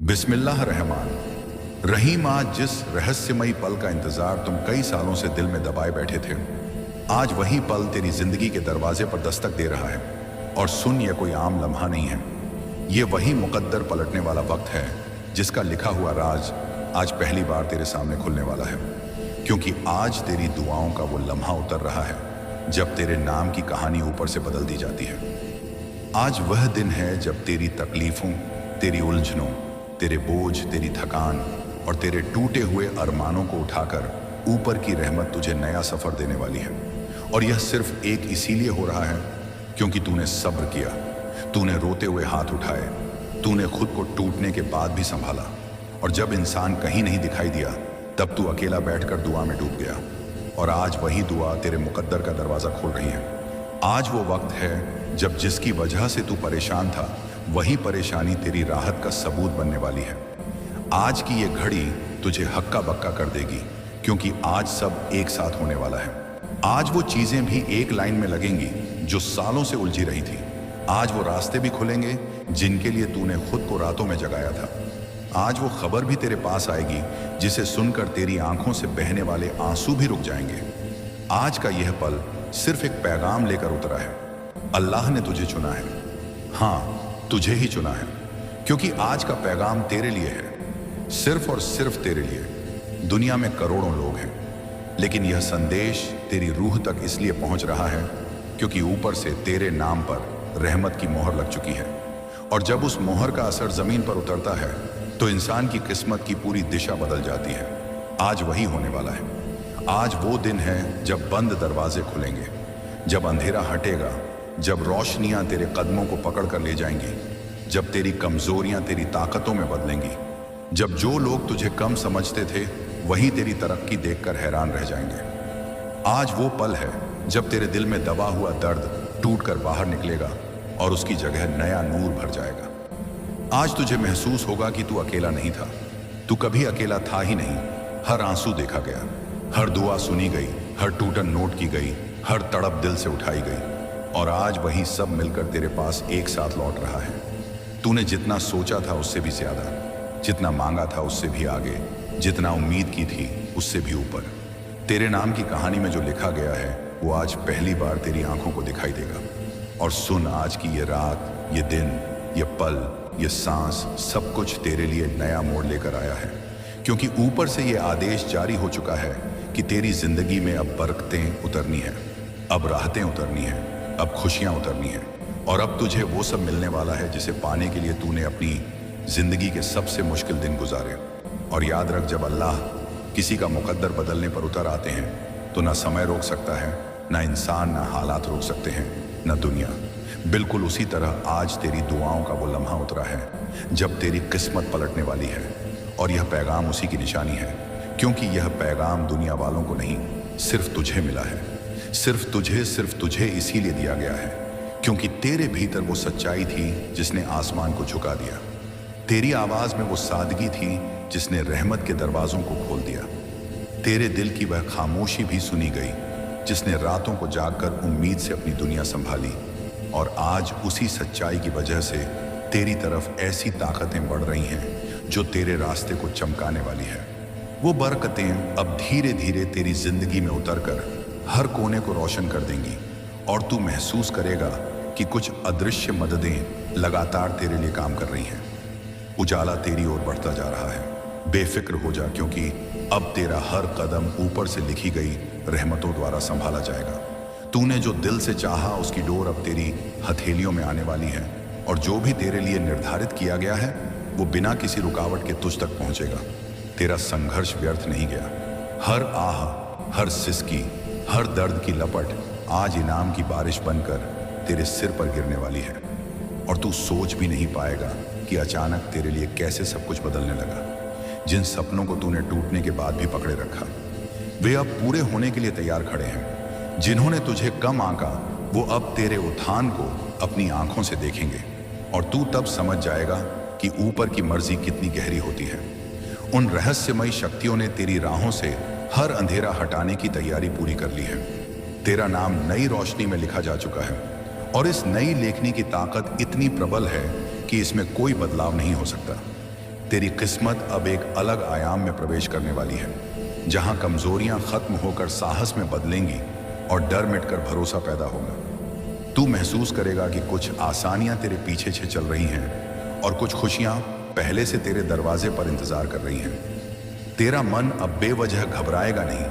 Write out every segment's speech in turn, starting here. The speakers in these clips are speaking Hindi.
बिस्मिल्लाह रहमान रहीम। आज जिस रहस्यमयी पल का इंतजार तुम कई सालों से दिल में दबाए बैठे थे, आज वही पल तेरी जिंदगी के दरवाजे पर दस्तक दे रहा है। और सुन, यह कोई आम लम्हा नहीं है, ये वही मुकद्दर पलटने वाला वक्त है जिसका लिखा हुआ राज आज पहली बार तेरे सामने खुलने वाला है। क्योंकि आज तेरी दुआओं का वो लम्हा उतर रहा है जब तेरे नाम की कहानी ऊपर से बदल दी जाती है। आज वह दिन है जब तेरी तकलीफों, तेरी उलझनों, तेरे बोझ, तेरी थकान और तेरे टूटे हुए अरमानों को उठाकर ऊपर की रहमत तुझे नया सफर देने वाली है। और यह सिर्फ एक इसीलिए हो रहा है क्योंकि तूने सब्र किया, तूने रोते हुए हाथ उठाए, तूने खुद को टूटने के बाद भी संभाला। और जब इंसान कहीं नहीं दिखाई दिया तब तू अकेला बैठकर दुआ में डूब गया। और आज वही दुआ तेरे मुकद्दर का दरवाजा खोल रही है। आज वो वक्त है जब जिसकी वजह से तू परेशान था, वही परेशानी तेरी राहत का सबूत बनने वाली है। आज की ये घड़ी तुझे हक्का बक्का कर देगी, क्योंकि आज सब एक साथ होने वाला है। आज वो चीजें भी एक लाइन में लगेंगी जो सालों से उलझी रही थी। आज वो रास्ते भी खुलेंगे जिनके लिए तूने खुद को रातों में जगाया था। आज वो खबर भी तेरे पास आएगी जिसे सुनकर तेरी आंखों से बहने वाले आंसू भी रुक जाएंगे। आज का यह पल सिर्फ एक पैगाम लेकर उतरा है। अल्लाह ने तुझे चुना है, हाँ, तुझे ही चुना है, क्योंकि आज का पैगाम तेरे लिए है, सिर्फ और सिर्फ तेरे लिए। दुनिया में करोड़ों लोग हैं, लेकिन यह संदेश तेरी रूह तक इसलिए पहुंच रहा है क्योंकि ऊपर से तेरे नाम पर रहमत की मोहर लग चुकी है। और जब उस मोहर का असर जमीन पर उतरता है तो इंसान की किस्मत की पूरी दिशा बदल जाती है। आज वही होने वाला है। आज वो दिन है जब बंद दरवाजे खुलेंगे, जब अंधेरा हटेगा, जब रोशनियां तेरे कदमों को पकड़ कर ले जाएंगी, जब तेरी कमजोरियां तेरी ताकतों में बदलेंगी, जब जो लोग तुझे कम समझते थे वही तेरी तरक्की देखकर हैरान रह जाएंगे। आज वो पल है जब तेरे दिल में दबा हुआ दर्द टूटकर बाहर निकलेगा और उसकी जगह नया नूर भर जाएगा। आज तुझे महसूस होगा कि तू अकेला नहीं था। तू कभी अकेला था ही नहीं। हर आंसू देखा गया, हर दुआ सुनी गई, हर टूटन नोट की गई, हर तड़प दिल से उठाई गई। और आज वही सब मिलकर तेरे पास एक साथ लौट रहा है। तूने जितना सोचा था उससे भी ज्यादा, जितना मांगा था उससे भी आगे, जितना उम्मीद की थी उससे भी ऊपर। तेरे नाम की कहानी में जो लिखा गया है वो आज पहली बार तेरी आंखों को दिखाई देगा। और सुन, आज की ये रात, ये दिन, ये पल, ये सांस, सब कुछ तेरे लिए नया मोड़ लेकर आया है। क्योंकि ऊपर से ये आदेश जारी हो चुका है कि तेरी जिंदगी में अब बरकतें उतरनी है, अब राहतें उतरनी है, अब खुशियां उतरनी है। और अब तुझे वो सब मिलने वाला है जिसे पाने के लिए तूने अपनी जिंदगी के सबसे मुश्किल दिन गुजारे। और याद रख, जब अल्लाह किसी का मुकद्दर बदलने पर उतर आते हैं तो ना समय रोक सकता है, ना इंसान, ना हालात रोक सकते हैं, ना दुनिया। बिल्कुल उसी तरह आज तेरी दुआओं का वो लम्हा उतरा है जब तेरी किस्मत पलटने वाली है। और यह पैगाम उसी की निशानी है, क्योंकि यह पैगाम दुनिया वालों को नहीं, सिर्फ तुझे मिला है। सिर्फ तुझे इसीलिए दिया गया है क्योंकि तेरे भीतर वो सच्चाई थी जिसने आसमान को झुका दिया। तेरी आवाज में वो सादगी थी जिसने रहमत के दरवाजों को खोल दिया। तेरे दिल की वह खामोशी भी सुनी गई जिसने रातों को जागकर उम्मीद से अपनी दुनिया संभाली। और आज उसी सच्चाई की वजह से तेरी तरफ ऐसी ताकतें बढ़ रही हैं जो तेरे रास्ते को चमकाने वाली है। वो बरकतें अब धीरे धीरे तेरी जिंदगी में उतरकर हर कोने को रोशन कर देंगी। और तू महसूस करेगा कि कुछ अदृश्य मददें लगातार तेरे लिए काम कर रही हैं। उजाला तेरी ओर बढ़ता जा रहा है। बेफिक्र हो जा, क्योंकि अब तेरा हर कदम ऊपर से लिखी गई रहमतों द्वारा संभाला जाएगा। तूने जो दिल से चाहा उसकी डोर अब तेरी हथेलियों में आने वाली है। और जो भी तेरे लिए निर्धारित किया गया है वो बिना किसी रुकावट के तुझ तक पहुंचेगा। तेरा संघर्ष व्यर्थ नहीं गया। हर आह, हर सिसकी, हर दर्द की लपट आज इनाम की बारिश बनकर तेरे सिर पर गिरने वाली है। और तू सोच भी नहीं पाएगा कि अचानक तेरे लिए कैसे सब कुछ बदलने लगा। जिन सपनों को तूने टूटने के बाद भी पकड़े रखा, वे अब पूरे होने के लिए तैयार खड़े हैं। जिन्होंने तुझे कम आंका, वो अब तेरे उत्थान को अपनी आंखों से देखेंगे। और तू तब समझ जाएगा कि ऊपर की मर्जी कितनी गहरी होती है। उन रहस्यमयी शक्तियों ने तेरी राहों से हर अंधेरा हटाने की तैयारी पूरी कर ली है। तेरा नाम नई रोशनी में लिखा जा चुका है। और इस नई लेखनी की ताकत इतनी प्रबल है कि इसमें कोई बदलाव नहीं हो सकता। तेरी किस्मत अब एक अलग आयाम में प्रवेश करने वाली है, जहां कमजोरियां खत्म होकर साहस में बदलेंगी और डर मिटकर भरोसा पैदा होगा। तू महसूस करेगा कि कुछ आसानियां तेरे पीछे से चल रही हैं और कुछ खुशियां पहले से तेरे दरवाजे पर इंतजार कर रही हैं। तेरा मन अब बेवजह घबराएगा नहीं,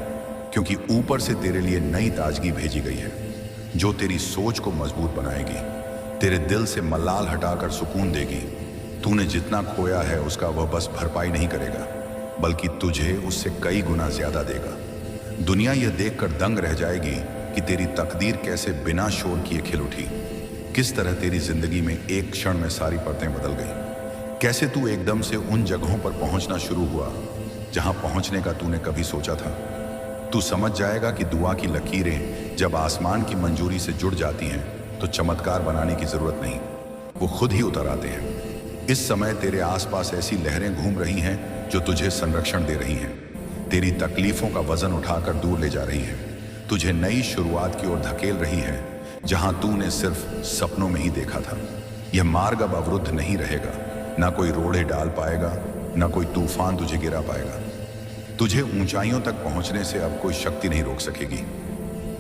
क्योंकि ऊपर से तेरे लिए नई ताजगी भेजी गई है, जो तेरी सोच को मजबूत बनाएगी, तेरे दिल से मलाल हटाकर सुकून देगी। तूने जितना खोया है उसका वह बस भरपाई नहीं करेगा, बल्कि तुझे उससे कई गुना ज्यादा देगा। दुनिया यह देखकर दंग रह जाएगी कि तेरी तकदीर कैसे बिना शोर किए खिल उठी, किस तरह तेरी जिंदगी में एक क्षण में सारी परतें बदल गई, कैसे तू एकदम से उन जगहों पर पहुंचना शुरू हुआ जहां पहुंचने का तूने कभी सोचा था। तू समझ जाएगा कि दुआ की लकीरें जब आसमान की मंजूरी से जुड़ जाती हैं तो चमत्कार बनाने की जरूरत नहीं, वो खुद ही उतर आते हैं। इस समय तेरे आसपास ऐसी लहरें घूम रही हैं जो तुझे संरक्षण दे रही हैं, तेरी तकलीफों का वजन उठाकर दूर ले जा रही हैं, तुझे नई शुरुआत की ओर धकेल रही हैं जहां तूने सिर्फ सपनों में ही देखा था। यह मार्ग अब अवरुद्ध नहीं रहेगा, ना कोई रोड़े डाल पाएगा, ना कोई तूफान तुझे गिरा पाएगा। तुझे ऊंचाइयों तक पहुंचने से अब कोई शक्ति नहीं रोक सकेगी।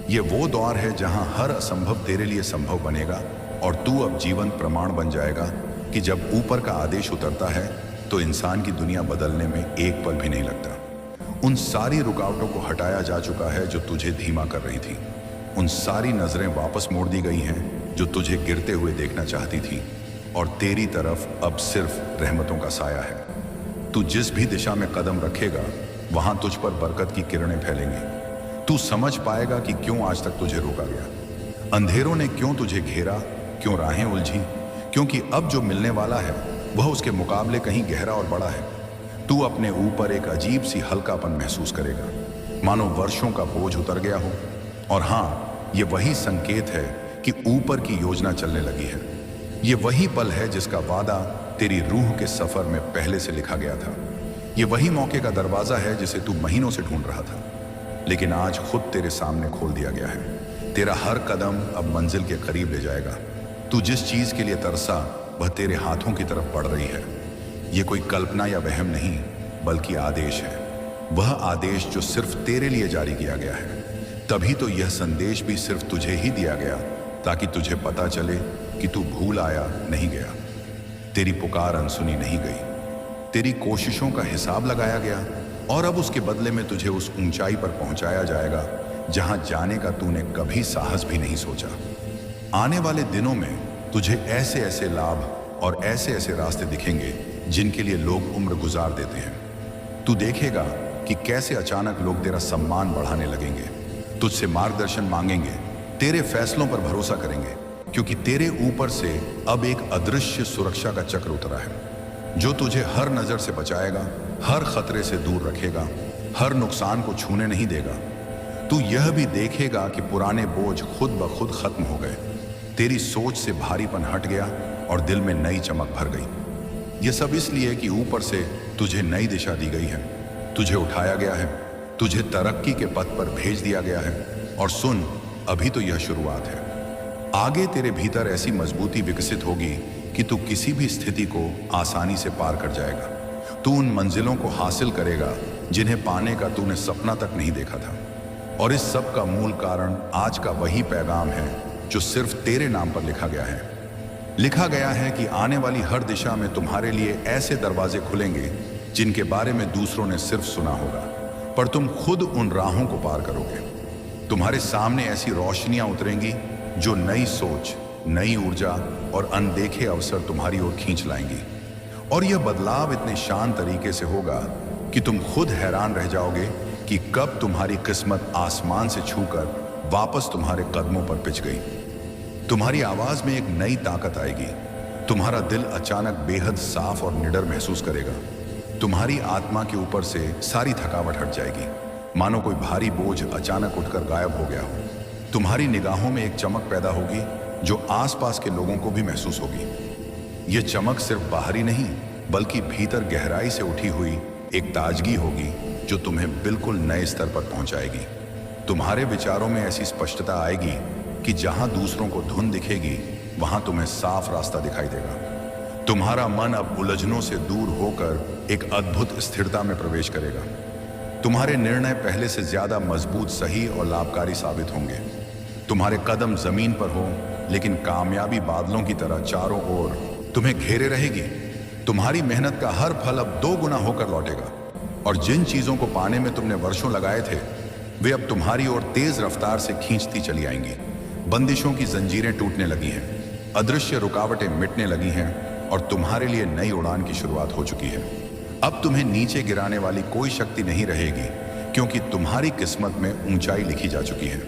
ये वो दौर है जहां हर असंभव तेरे लिए संभव बनेगा और तू अब जीवन प्रमाण बन जाएगा कि जब ऊपर का आदेश उतरता है तो इंसान की दुनिया बदलने में एक पल भी नहीं लगता। उन सारी रुकावटों को हटाया जा चुका है जो तुझे धीमा कर रही थी। उन सारी नजरें वापस मोड़ दी गई हैं जो तुझे गिरते हुए देखना चाहती थी, और तेरी तरफ अब सिर्फ रहमतों का साया है। तू जिस भी दिशा में कदम रखेगा वहां तुझ पर बरकत की किरणें फैलेंगी। तू समझ पाएगा कि क्यों आज तक तुझे रोका गया, अंधेरों ने क्यों तुझे घेरा, क्यों राहें उलझी, क्योंकि अब जो मिलने वाला है वह उसके मुकाबले कहीं गहरा और बड़ा है। तू अपने ऊपर एक अजीब सी हल्कापन महसूस करेगा, मानो वर्षों का बोझ उतर गया हो। और हाँ, ये वही संकेत है कि ऊपर की योजना चलने लगी है। ये वही पल है जिसका वादा तेरी रूह के सफर में पहले से लिखा गया था। ये वही मौके का दरवाजा है जिसे तू महीनों से ढूंढ रहा था, लेकिन आज खुद तेरे सामने खोल दिया गया है। तेरा हर कदम अब मंजिल के करीब ले जाएगा। तू जिस चीज के लिए तरसा वह तेरे हाथों की तरफ बढ़ रही है। यह कोई कल्पना या वहम नहीं, बल्कि आदेश है। वह आदेश जो सिर्फ तेरे लिए जारी किया गया है। तभी तो यह संदेश भी सिर्फ तुझे ही दिया गया, ताकि तुझे पता चले कि तू भूल आया नहीं गया, तेरी पुकार अनसुनी नहीं गई, तेरी कोशिशों का हिसाब लगाया गया, और अब उसके बदले में तुझे उस ऊंचाई पर पहुंचाया जाएगा जहां जाने का तूने कभी साहस भी नहीं सोचा। आने वाले दिनों में तुझे ऐसे ऐसे लाभ और ऐसे ऐसे रास्ते दिखेंगे जिनके लिए लोग उम्र गुजार देते हैं। तू देखेगा कि कैसे अचानक लोग तेरा सम्मान बढ़ाने लगेंगे, तुझसे मार्गदर्शन मांगेंगे, तेरे फैसलों पर भरोसा करेंगे, क्योंकि तेरे ऊपर से अब एक अदृश्य सुरक्षा का चक्र उतरा है, जो तुझे हर नजर से बचाएगा, हर खतरे से दूर रखेगा, हर नुकसान को छूने नहीं देगा। तू यह भी देखेगा कि पुराने बोझ खुद ब खुद खत्म हो गए, तेरी सोच से भारीपन हट गया और दिल में नई चमक भर गई। यह सब इसलिए कि ऊपर से तुझे नई दिशा दी गई है, तुझे उठाया गया है, तुझे तरक्की के पथ पर भेज दिया गया है। और सुन, अभी तो यह शुरुआत है। आगे तेरे भीतर ऐसी मजबूती विकसित होगी कि तू किसी भी स्थिति को आसानी से पार कर जाएगा। तू उन मंजिलों को हासिल करेगा जिन्हें पाने का तूने सपना तक नहीं देखा था। और इस सब का मूल कारण आज का वही पैगाम है जो सिर्फ तेरे नाम पर लिखा गया है। लिखा गया है कि आने वाली हर दिशा में तुम्हारे लिए ऐसे दरवाजे खुलेंगे जिनके बारे में दूसरों ने सिर्फ सुना होगा, पर तुम खुद उन राहों को पार करोगे। तुम्हारे सामने ऐसी रोशनियां उतरेंगी जो नई सोच, नई ऊर्जा और अनदेखे अवसर तुम्हारी ओर खींच लाएंगी। और यह बदलाव इतने शांत तरीके से होगा कि तुम खुद हैरान रह जाओगे कि कब तुम्हारी किस्मत आसमान से छूकर वापस तुम्हारे कदमों पर पिच गई। तुम्हारी आवाज में एक नई ताकत आएगी, तुम्हारा दिल अचानक बेहद साफ और निडर महसूस करेगा। तुम्हारी आत्मा के ऊपर से सारी थकावट हट जाएगी, मानो कोई भारी बोझ अचानक उठकर गायब हो गया हो। तुम्हारी निगाहों में एक चमक पैदा होगी जो आसपास के लोगों को भी महसूस होगी। यह चमक सिर्फ बाहरी नहीं, बल्कि भीतर गहराई से उठी हुई एक ताजगी होगी जो तुम्हें बिल्कुल नए स्तर पर पहुंचाएगी। तुम्हारे विचारों में ऐसी स्पष्टता आएगी कि जहां दूसरों को धुंध दिखेगी, वहां तुम्हें साफ रास्ता दिखाई देगा। तुम्हारा मन अब उलझनों से दूर होकर एक अद्भुत स्थिरता में प्रवेश करेगा। तुम्हारे निर्णय पहले से ज्यादा मजबूत, सही और लाभकारी साबित होंगे। तुम्हारे कदम जमीन पर हो, लेकिन कामयाबी बादलों की तरह चारों ओर तुम्हें घेरे रहेगी। तुम्हारी मेहनत का हर फल अब 2 गुना होकर लौटेगा, और जिन चीजों को पाने में तुमने वर्षों लगाए थे, वे अब तुम्हारी ओर तेज रफ्तार से खींचती चली आएंगी। बंदिशों की जंजीरें टूटने लगी हैं, अदृश्य रुकावटें मिटने लगी हैं, और तुम्हारे लिए नई उड़ान की शुरुआत हो चुकी है। अब तुम्हें नीचे गिराने वाली कोई शक्ति नहीं रहेगी, क्योंकि तुम्हारी किस्मत में ऊंचाई लिखी जा चुकी है।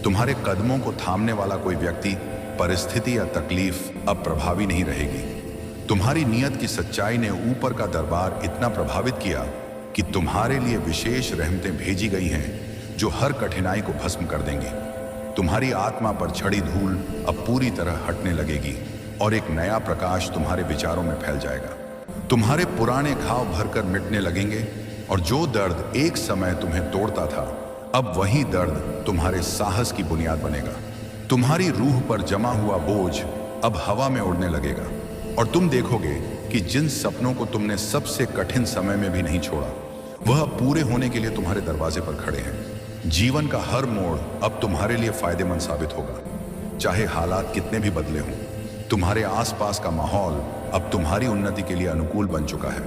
तुम्हारे कदमों को थामने वाला कोई व्यक्ति, परिस्थिति या तकलीफ अब प्रभावी नहीं रहेगी। तुम्हारी नीयत की सच्चाई ने ऊपर का दरबार इतना प्रभावित किया कि तुम्हारे लिए विशेष रहमतें भेजी गई हैं, जो हर कठिनाई को भस्म कर देंगी। तुम्हारी आत्मा पर छड़ी धूल अब पूरी तरह हटने लगेगी, और एक नया प्रकाश तुम्हारे विचारों में फैल जाएगा। तुम्हारे पुराने घाव भरकर मिटने लगेंगे, और जो दर्द एक समय तुम्हें तोड़ता था, अब वही दर्द तुम्हारे साहस की बुनियाद बनेगा। तुम्हारी रूह पर जमा हुआ बोझ अब हवा में उड़ने लगेगा, और तुम देखोगे कि जिन सपनों को तुमने सबसे कठिन समय में भी नहीं छोड़ा, वह पूरे होने के लिए तुम्हारे दरवाजे पर खड़े हैं। जीवन का हर मोड़ अब तुम्हारे लिए फायदेमंद साबित होगा, चाहे हालात कितने भी बदले हों। तुम्हारे आसपास का माहौल अब तुम्हारी उन्नति के लिए अनुकूल बन चुका है,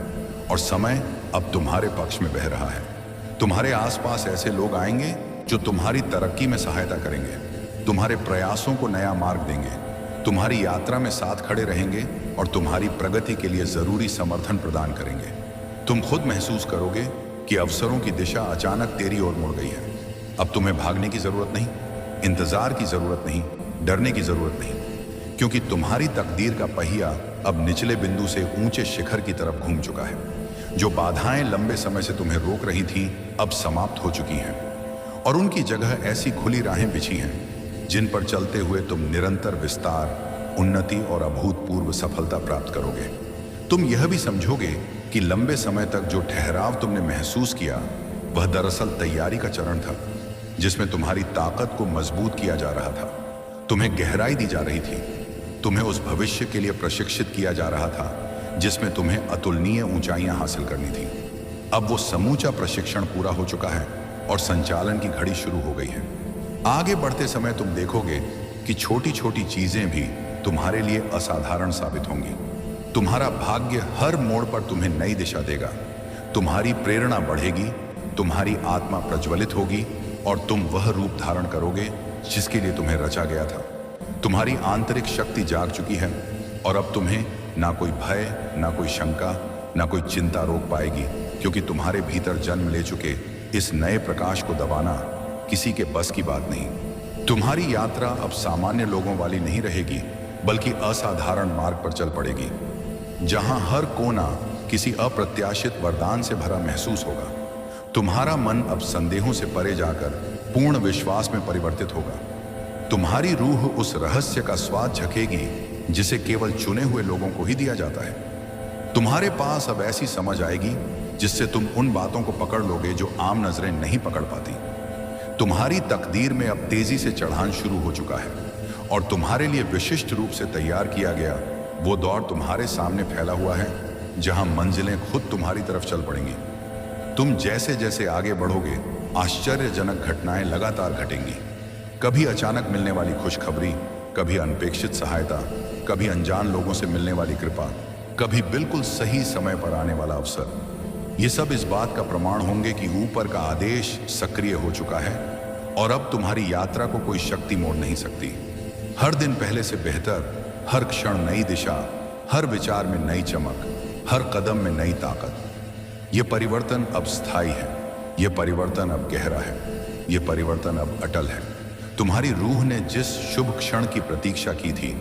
और समय अब तुम्हारे पक्ष में बह रहा है। तुम्हारे आसपास ऐसे लोग आएंगे जो तुम्हारी तरक्की में सहायता करेंगे, तुम्हारे प्रयासों को नया मार्ग देंगे, तुम्हारी यात्रा में साथ खड़े रहेंगे, और तुम्हारी प्रगति के लिए जरूरी समर्थन प्रदान करेंगे। तुम खुद महसूस करोगे कि अवसरों की दिशा अचानक तेरी ओर मुड़ गई है। अब तुम्हें भागने की जरूरत नहीं, इंतजार की जरूरत नहीं, डरने की जरूरत नहीं, क्योंकि तुम्हारी तकदीर का पहिया अब निचले बिंदु से ऊंचे शिखर की तरफ घूम चुका है। जो बाधाएं लंबे समय से तुम्हें रोक रही थीं, अब समाप्त हो चुकी हैं, और उनकी जगह ऐसी खुली राहें बिछी हैं जिन पर चलते हुए तुम निरंतर विस्तार, उन्नति और अभूतपूर्व सफलता प्राप्त करोगे। तुम यह भी समझोगे कि लंबे समय तक जो ठहराव तुमने महसूस किया, वह दरअसल तैयारी का चरण था, जिसमें तुम्हारी ताकत को मजबूत किया जा रहा था, तुम्हें गहराई दी जा रही थी, तुम्हें उस भविष्य के लिए प्रशिक्षित किया जा रहा था जिसमें तुम्हें अतुलनीय ऊंचाइयां हासिल करनी थी। अब वो समूचा प्रशिक्षण पूरा हो चुका है, और संचालन की घड़ी शुरू हो गई है। आगे बढ़ते समय तुम देखोगे कि छोटी छोटी चीजें भी तुम्हारे लिए असाधारण साबित होंगी। तुम्हारा भाग्य हर मोड़ पर तुम्हें नई दिशा देगा, तुम्हारी प्रेरणा बढ़ेगी, तुम्हारी आत्मा प्रज्वलित होगी, और तुम वह रूप धारण करोगे जिसके लिए तुम्हें रचा गया था। तुम्हारी आंतरिक शक्ति जाग चुकी है, और अब तुम्हें ना कोई भय, ना कोई शंका, ना कोई चिंता रोक पाएगी, क्योंकि तुम्हारे भीतर जन्म ले चुके इस नए प्रकाश को दबाना किसी के बस की बात नहीं। तुम्हारी यात्रा अब सामान्य लोगों वाली नहीं रहेगी, बल्कि असाधारण मार्ग पर चल पड़ेगी, जहां हर कोना किसी अप्रत्याशित वरदान से भरा महसूस होगा। तुम्हारा मन अब संदेहों से परे जाकर पूर्ण विश्वास में परिवर्तित होगा। तुम्हारी रूह उस रहस्य का स्वाद झकेगी जिसे केवल चुने हुए लोगों को ही दिया जाता है। तुम्हारे पास अब ऐसी समझ आएगी जिससे तुम उन बातों को पकड़ लोगे जो आम नजरें नहीं पकड़ पाती। तुम्हारी तकदीर में अब तेजी से चढ़ान शुरू हो चुका है, और तुम्हारे लिए विशिष्ट रूप से तैयार किया गया वो दौर तुम्हारे सामने फैला हुआ है, जहां मंजिलें खुद तुम्हारी तरफ चल पड़ेंगी। तुम जैसे जैसे आगे बढ़ोगे, आश्चर्यजनक घटनाएं लगातार घटेंगी। कभी अचानक मिलने वाली खुशखबरी, कभी अनपेक्षित सहायता, कभी अनजान लोगों से मिलने वाली कृपा, कभी बिल्कुल सही समय पर आने वाला अवसर। ये सब इस बात का प्रमाण होंगे कि ऊपर का आदेश सक्रिय हो चुका है, और अब तुम्हारी यात्रा को कोई शक्ति मोड़ नहीं सकती। हर दिन पहले से बेहतर, हर क्षण नई दिशा, हर विचार में नई चमक, हर कदम में नई ताकत। ये परिवर्तन अब स्थायी है, ये परिवर्तन अब गहरा है, ये परिवर्तन अब अटल है। तुम्हारी रूह ने जिस शुभ क्षण की प्रतीक्षा की थी,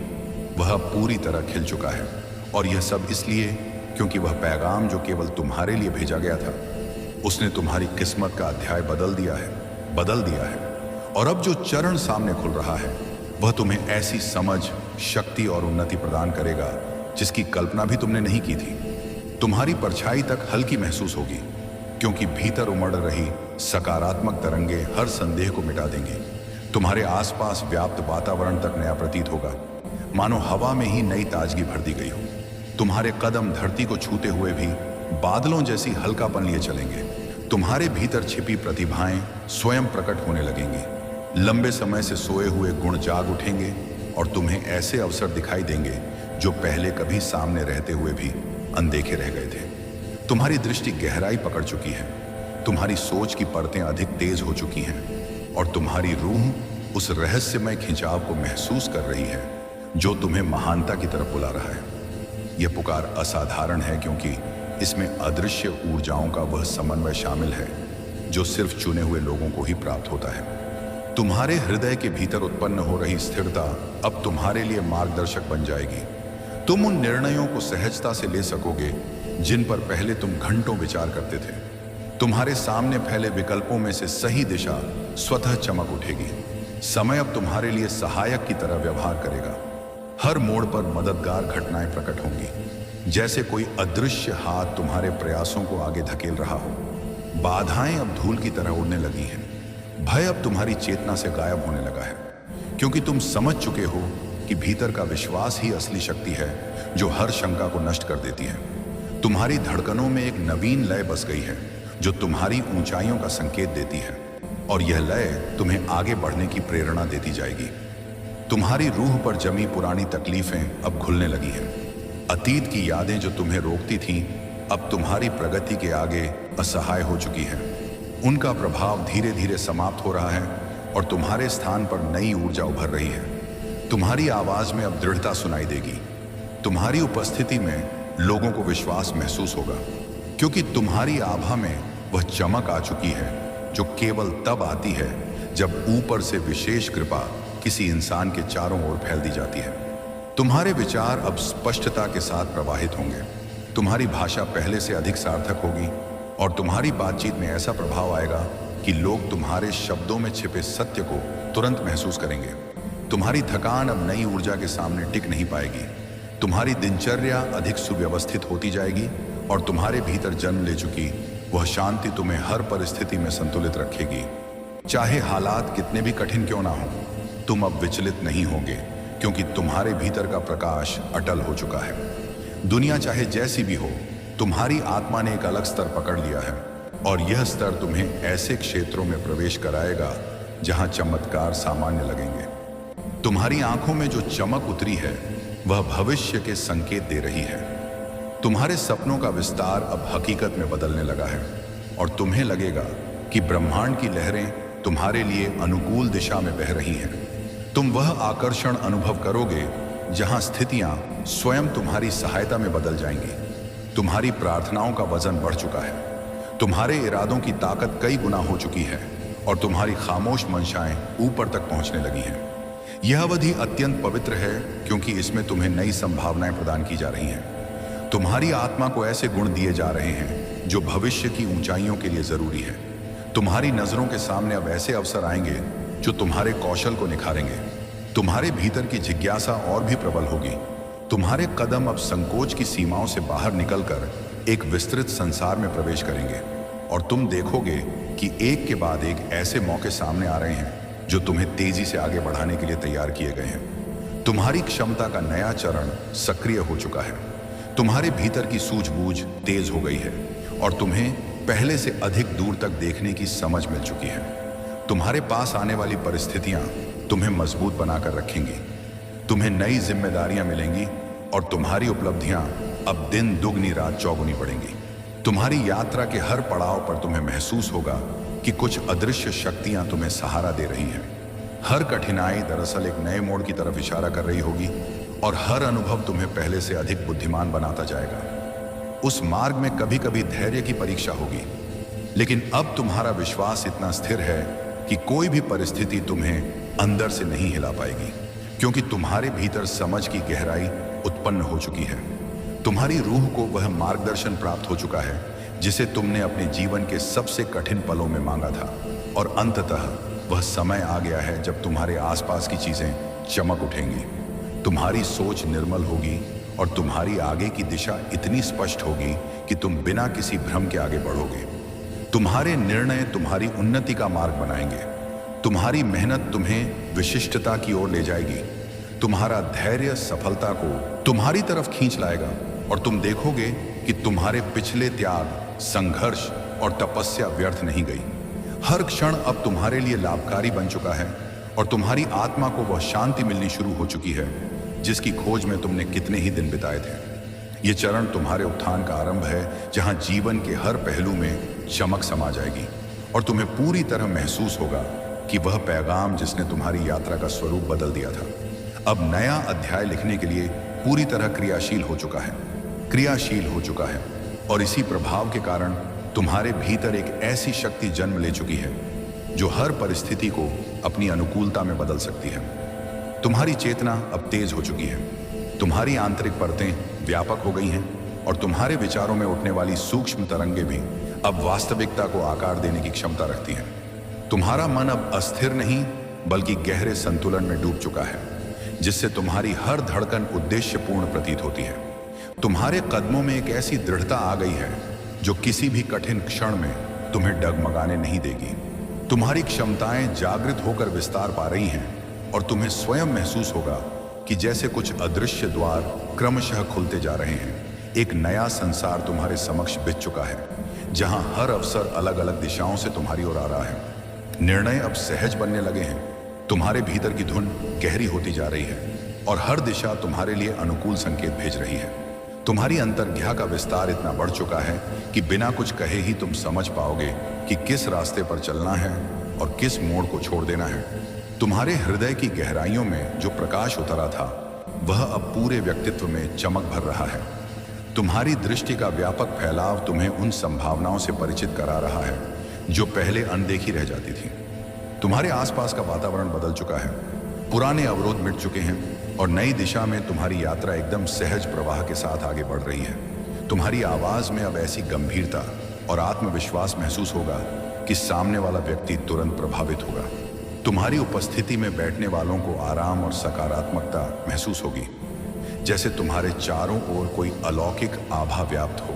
वह पूरी तरह खिल चुका है, और यह सब इसलिए क्योंकि वह पैगाम जो केवल तुम्हारे लिए भेजा गया था, उसने तुम्हारी किस्मत का अध्याय बदल दिया है। और अब जो चरण सामने खुल रहा है, वह तुम्हें ऐसी समझ, शक्ति और उन्नति प्रदान करेगा जिसकी कल्पना भी तुमने नहीं की थी। तुम्हारी परछाई तक हल्की महसूस होगी, क्योंकि भीतर उमड़ रही सकारात्मक तरंगे हर संदेह को मिटा देंगी। तुम्हारे आसपास व्याप्त वातावरण तक नया प्रतीत होगा, मानो हवा में ही नई ताजगी भर दी गई हो। तुम्हारे कदम धरती को छूते हुए भी बादलों जैसी हल्कापन लिए चलेंगे। तुम्हारे भीतर छिपी प्रतिभाएं स्वयं प्रकट होने लगेंगी। लंबे समय से सोए हुए गुण जाग उठेंगे और तुम्हें ऐसे अवसर दिखाई देंगे जो पहले कभी सामने रहते हुए भी अनदेखे रह गए थे। तुम्हारी दृष्टि गहराई पकड़ चुकी है, तुम्हारी सोच की परतें अधिक तेज हो चुकी हैं और तुम्हारी रूह उस रहस्यमय खिंचाव को महसूस कर रही है जो तुम्हें महानता की तरफ बुला रहा है। यह पुकार असाधारण है क्योंकि इसमें अदृश्य ऊर्जाओं का वह समन्वय शामिल है जो सिर्फ चुने हुए लोगों को ही प्राप्त होता है। तुम्हारे हृदय के भीतर उत्पन्न हो रही स्थिरता अब तुम्हारे लिए मार्गदर्शक बन जाएगी। तुम उन निर्णयों को सहजता से ले सकोगे जिन पर पहले तुम घंटों विचार करते थे। तुम्हारे सामने फैले विकल्पों में से सही दिशा स्वतः चमक उठेगी। समय अब तुम्हारे लिए सहायक की तरह व्यवहार करेगा। हर मोड़ पर मददगार घटनाएं प्रकट होंगी, जैसे कोई अदृश्य हाथ तुम्हारे प्रयासों को आगे धकेल रहा हो। बाधाएं अब धूल की तरह उड़ने लगी हैं। भय अब तुम्हारी चेतना से गायब होने लगा है, क्योंकि तुम समझ चुके हो कि भीतर का विश्वास ही असली शक्ति है जो हर शंका को नष्ट कर देती है। तुम्हारी धड़कनों में एक नवीन लय बस गई है जो तुम्हारी ऊंचाइयों का संकेत देती है, और यह लय तुम्हें आगे बढ़ने की प्रेरणा देती जाएगी। तुम्हारी रूह पर जमी पुरानी तकलीफें अब घुलने लगी हैं। अतीत की यादें जो तुम्हें रोकती थीं, अब तुम्हारी प्रगति के आगे असहाय हो चुकी हैं। उनका प्रभाव धीरे धीरे समाप्त हो रहा है और तुम्हारे स्थान पर नई ऊर्जा उभर रही है। तुम्हारी आवाज में अब दृढ़ता सुनाई देगी। तुम्हारी उपस्थिति में लोगों को विश्वास महसूस होगा, क्योंकि तुम्हारी आभा में वह चमक आ चुकी है जो केवल तब आती है जब ऊपर से विशेष कृपा किसी इंसान के चारों ओर फैल दी जाती है। तुम्हारे विचार अब स्पष्टता के साथ प्रवाहित होंगे। तुम्हारी भाषा पहले से अधिक सार्थक होगी और तुम्हारी बातचीत में ऐसा प्रभाव आएगा कि लोग तुम्हारे शब्दों में छिपे सत्य को तुरंत महसूस करेंगे। तुम्हारी थकान अब नई ऊर्जा के सामने टिक नहीं पाएगी। तुम्हारी दिनचर्या अधिक सुव्यवस्थित होती जाएगी और तुम्हारे भीतर जन्म ले चुकी वह शांति तुम्हें हर परिस्थिति में संतुलित रखेगी। चाहे हालात कितने भी कठिन क्यों ना हो, तुम अब विचलित नहीं होगे, क्योंकि तुम्हारे भीतर का प्रकाश अटल हो चुका है। दुनिया चाहे जैसी भी हो, तुम्हारी आत्मा ने एक अलग स्तर पकड़ लिया है और यह स्तर तुम्हें ऐसे क्षेत्रों में प्रवेश कराएगा जहां चमत्कार सामान्य लगेंगे। तुम्हारी आंखों में जो चमक उतरी है वह भविष्य के संकेत दे रही है। तुम्हारे सपनों का विस्तार अब हकीकत में बदलने लगा है और तुम्हें लगेगा कि ब्रह्मांड की लहरें तुम्हारे लिए अनुकूल दिशा में बह रही हैं। तुम वह आकर्षण अनुभव करोगे जहां स्थितियां स्वयं तुम्हारी सहायता में बदल जाएंगी। तुम्हारी प्रार्थनाओं का वजन बढ़ चुका है। तुम्हारे इरादों की ताकत कई गुना हो चुकी है और तुम्हारी खामोश मंशाएं ऊपर तक पहुंचने लगी हैं। यह अवधि अत्यंत पवित्र है क्योंकि इसमें तुम्हें नई संभावनाएं प्रदान की जा रही हैं। तुम्हारी आत्मा को ऐसे गुण दिए जा रहे हैं जो भविष्य की ऊंचाइयों के लिए जरूरी है। तुम्हारी नजरों के सामने अब ऐसे अवसर आएंगे जो तुम्हारे कौशल को निखारेंगे। तुम्हारे भीतर की जिज्ञासा और भी प्रबल होगी। तुम्हारे कदम अब संकोच की सीमाओं से बाहर निकलकर एक विस्तृत संसार में प्रवेश करेंगे और तुम देखोगे कि एक के बाद एक ऐसे मौके सामने आ रहे हैं जो तुम्हें तेजी से आगे बढ़ाने के लिए तैयार किए गए हैं। तुम्हारी क्षमता का नया चरण सक्रिय हो चुका है। तुम्हारे भीतर की सूझबूझ तेज हो गई है और तुम्हें पहले से अधिक दूर तक देखने की समझ मिल चुकी है। तुम्हारे पास आने वाली परिस्थितियां तुम्हें मजबूत बनाकर रखेंगी। तुम्हें नई जिम्मेदारियां मिलेंगी और तुम्हारी उपलब्धियां अब दिन दुगनी रात चौगुनी बढ़ेंगी। तुम्हारी यात्रा के हर पड़ाव पर तुम्हें महसूस होगा कि कुछ अदृश्य शक्तियां तुम्हें सहारा दे रही हैं। हर कठिनाई दरअसल एक नए मोड़ की तरफ इशारा कर रही होगी और हर अनुभव तुम्हें पहले से अधिक बुद्धिमान बनाता जाएगा। उस मार्ग में कभी कभी धैर्य की परीक्षा होगी, लेकिन अब तुम्हारा विश्वास इतना स्थिर है कि कोई भी परिस्थिति तुम्हें अंदर से नहीं हिला पाएगी, क्योंकि तुम्हारे भीतर समझ की गहराई उत्पन्न हो चुकी है। तुम्हारी रूह को वह मार्गदर्शन प्राप्त हो चुका है जिसे तुमने अपने जीवन के सबसे कठिन पलों में मांगा था, और अंततः वह समय आ गया है जब तुम्हारे आसपास की चीजें चमक उठेंगी। तुम्हारी सोच निर्मल होगी और तुम्हारी आगे की दिशा इतनी स्पष्ट होगी कि तुम बिना किसी भ्रम के आगे बढ़ोगे। तुम्हारे निर्णय तुम्हारी उन्नति का मार्ग बनाएंगे। तुम्हारी मेहनत तुम्हें विशिष्टता की ओर ले जाएगी। तुम्हारा धैर्य सफलता को तुम्हारी तरफ खींच लाएगा और तुम देखोगे कि तुम्हारे पिछले त्याग, संघर्ष और तपस्या व्यर्थ नहीं गई। हर क्षण अब तुम्हारे लिए लाभकारी बन चुका है और तुम्हारी आत्मा को वह शांति मिलनी शुरू हो चुकी है जिसकी खोज में तुमने कितने ही दिन बिताए थे। ये चरण तुम्हारे उत्थान का आरंभ है, जहां जीवन के हर पहलू में चमक समा जाएगी और तुम्हें पूरी तरह महसूस होगा कि वह पैगाम जिसने तुम्हारी यात्रा का स्वरूप बदल दिया था अब नया अध्याय लिखने के लिए पूरी तरह क्रियाशील हो चुका है। और इसी प्रभाव के कारण तुम्हारे भीतर एक ऐसी शक्ति जन्म ले चुकी है जो हर परिस्थिति को अपनी अनुकूलता में बदल सकती है। तुम्हारी चेतना अब तेज हो चुकी है, तुम्हारी आंतरिक परतें व्यापक हो गई हैं और तुम्हारे विचारों में उठने वाली सूक्ष्म तरंगें भी अब वास्तविकता को आकार देने की क्षमता रखती हैं। तुम्हारा मन अब अस्थिर नहीं बल्कि गहरे संतुलन में डूब चुका है, जिससे तुम्हारी हर धड़कन उद्देश्यपूर्ण प्रतीत होती है। तुम्हारे कदमों में एक ऐसी दृढ़ता आ गई है जो किसी भी कठिन क्षण में तुम्हें डगमगाने नहीं देगी। तुम्हारी क्षमताएं जागृत होकर विस्तार पा रही हैं और तुम्हें स्वयं महसूस होगा कि जैसे कुछ अदृश्य द्वार क्रमशः खुलते जा रहे हैं। एक नया संसार तुम्हारे समक्ष बिछ चुका है, जहां हर अवसर अलग अलग दिशाओं से तुम्हारी ओर आ रहा है। निर्णय अब सहज बनने लगे हैं, तुम्हारे भीतर की धुन गहरी होती जा रही है और हर दिशा तुम्हारे लिए अनुकूल संकेत भेज रही है। तुम्हारी अंतर्ज्ञा का विस्तार इतना बढ़ चुका है कि बिना कुछ कहे ही तुम समझ पाओगे कि किस रास्ते पर चलना है और किस मोड़ को छोड़ देना है। तुम्हारे हृदय की गहराइयों में जो प्रकाश उतरा था वह अब पूरे व्यक्तित्व में चमक भर रहा है। तुम्हारी दृष्टि का व्यापक फैलाव तुम्हें उन संभावनाओं से परिचित करा रहा है जो पहले अनदेखी रह जाती थी। तुम्हारे आसपास का वातावरण बदल चुका है, पुराने अवरोध मिट चुके हैं और नई दिशा में तुम्हारी यात्रा एकदम सहज प्रवाह के साथ आगे बढ़ रही है। तुम्हारी आवाज में अब ऐसी गंभीरता और आत्मविश्वास महसूस होगा कि सामने वाला व्यक्ति तुरंत प्रभावित होगा। तुम्हारी उपस्थिति में बैठने वालों को आराम और सकारात्मकता महसूस होगी, जैसे तुम्हारे चारों ओर कोई अलौकिक आभा व्याप्त हो।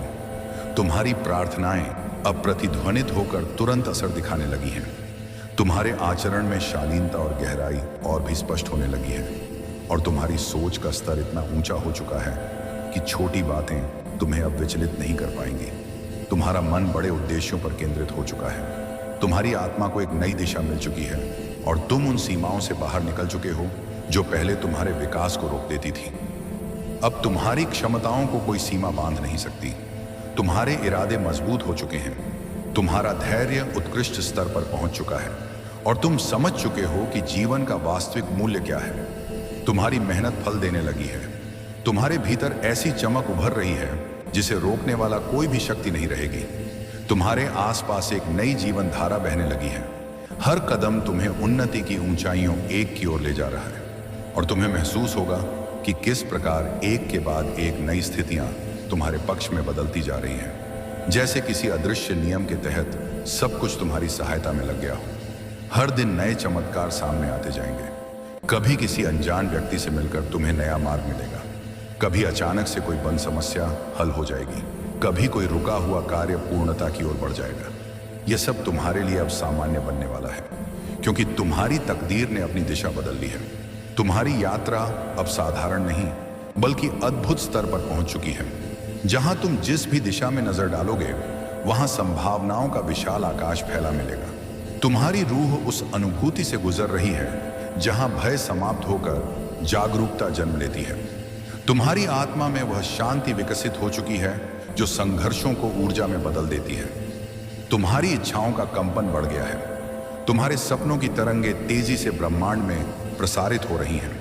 तुम्हारी प्रार्थनाएं अब प्रतिध्वनित होकर तुरंत असर दिखाने लगी हैं। तुम्हारे आचरण में शालीनता और गहराई और भी स्पष्ट होने लगी है और तुम्हारी सोच का स्तर इतना ऊंचा हो चुका है कि छोटी बातें तुम्हें अब विचलित नहीं कर पाएंगी। तुम्हारा मन बड़े उद्देश्यों पर केंद्रित हो चुका है। तुम्हारी आत्मा को एक नई दिशा मिल चुकी है और तुम उन सीमाओं से बाहर निकल चुके हो जो पहले तुम्हारे विकास को रोक देती थी। अब तुम्हारी क्षमताओं को कोई सीमा बांध नहीं सकती। तुम्हारे इरादे मजबूत हो चुके हैं, तुम्हारा धैर्य उत्कृष्ट स्तर पर पहुंच चुका है और तुम समझ चुके हो कि जीवन का वास्तविक मूल्य क्या है। तुम्हारी मेहनत फल देने लगी है। तुम्हारे भीतर ऐसी चमक उभर रही है जिसे रोकने वाला कोई भी शक्ति नहीं रहेगी। तुम्हारे आसपास एक नई जीवन धारा बहने लगी है। हर कदम तुम्हें उन्नति की ऊंचाइयों एक की ओर ले जा रहा है और तुम्हें महसूस होगा कि किस प्रकार एक के बाद एक नई स्थितियां तुम्हारे पक्ष में बदलती जा रही हैं, जैसे किसी अदृश्य नियम के तहत सब कुछ तुम्हारी सहायता में लग गया हो। हर दिन नए चमत्कार सामने आते जाएंगे। कभी किसी अनजान व्यक्ति से मिलकर तुम्हें नया मार्ग मिलेगा, कभी अचानक से कोई बंद समस्या हल हो जाएगी, कभी कोई रुका हुआ कार्य पूर्णता की ओर बढ़ जाएगा। यह सब तुम्हारे लिए अब सामान्य बनने वाला है, क्योंकि तुम्हारी तकदीर ने अपनी दिशा बदल ली है। तुम्हारी यात्रा अब साधारण नहीं बल्कि अद्भुत स्तर पर पहुंच चुकी है। जहां तुम जिस भी दिशा में नजर डालोगे वहां संभावनाओं का विशाल आकाश फैला मिलेगा। तुम्हारी रूह उस अनुभूति से गुजर रही है जहां भय समाप्त होकर जागरूकता जन्म लेती है। तुम्हारी आत्मा में वह शांति विकसित हो चुकी है जो संघर्षों को ऊर्जा में बदल देती है। तुम्हारी इच्छाओं का कंपन बढ़ गया है। तुम्हारे सपनों की तरंगें तेजी से ब्रह्मांड में प्रसारित हो रही हैं